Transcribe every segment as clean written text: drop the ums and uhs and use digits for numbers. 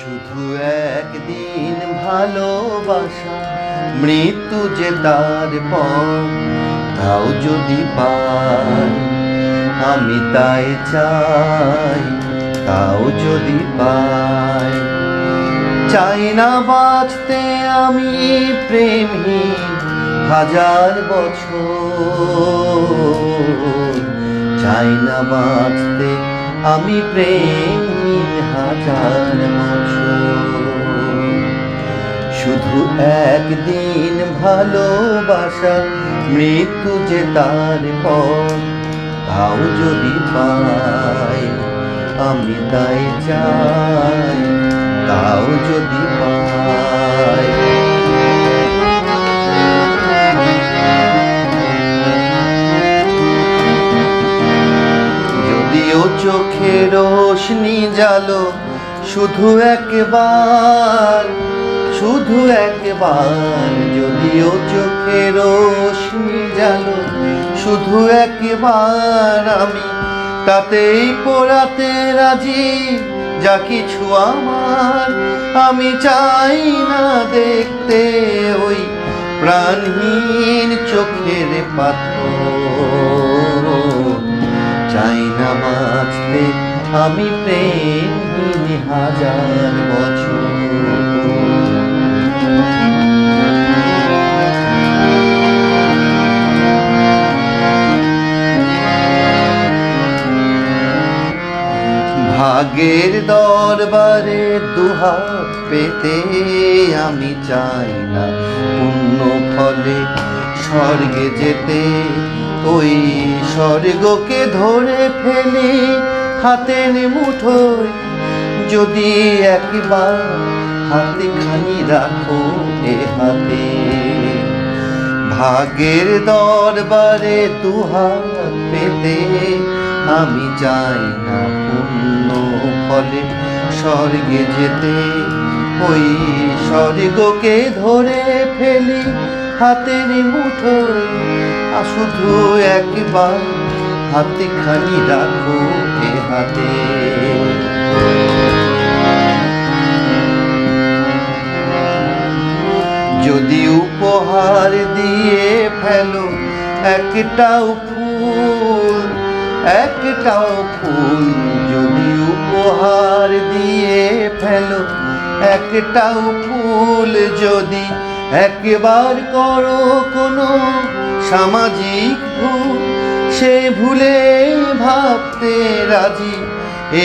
শুধু একদিন ভালোবাসা, মৃত্যু যে তার পর, তাও যদি পাই আমি তাই চাই, তাও যদি পাই। চাই না বাঁচতে আমি প্রেমহীন হাজার বছর, চাই না বাঁচতে আমি প্রেমহীন হাজার বছর। শুধু একদিন ভালোবাসা, মৃত্যু যে তার পর, তাও যদি পাই আমি তাই চাই, তাও যদি পাই। যদিও চোখে রোশনি জালো শুধু একবার, শুধু একবার, যদিও চোখে রোশনি জালো শুধু একবার, আমি তাতেই পোড়াতে রাজি যা কিছু আমার। আমি চাই না দেখতে ওই প্রাণহীন চোখের পাথর, চাই না বাঁচতে আমি প্রেমহীন হাজার বছর। ভাগের দরবারে দুহাত পেতে আমি চাই না পুণ্য ফলে স্বর্গে যেতে, ওই স্বর্গকে ধরে ফেলি হাতের মুঠোয়, যদি একবার হাতে খানি রাখো এ হাতে। ভাগের দরবারে দুহাত পেতে আমি চাই না পুণ্য ফলে স্বর্গে যেতে, ওই স্বর্গকে ধরে ফেলি হাতের মুঠোয়, শুধু একবার হাতে খানি রাখো এ হাতে। যদি উপহার দিয়ে ফেলো একটাও ফুল, একটাও ফুল, যদি উপহার দিয়ে ফেলো একটাও ফুল, যদি একবার করো কোনো সামাজিক ভুল, সে ভুলে ভাবতে রাজি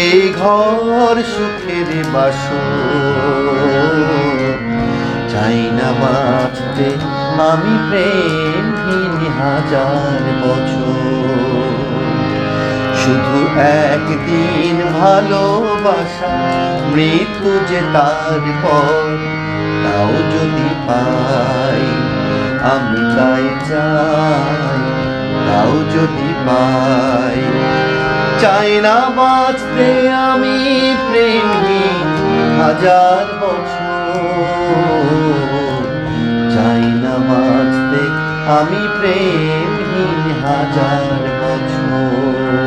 এই ঘর সুখের বাসর। চাই না বাঁচতে আমি প্রেমহীন হাজার বছর। শুধু একদিন ভালোবাসা, মৃত্যু যে তার পর, তাও যদি পাই আমি তাই চাই, তাও যদি পাই। চাই না বাঁচতে আমি প্রেমহীন হাজার বছর, চাই না বাঁচতে আমি প্রেমহীন হাজার বছর।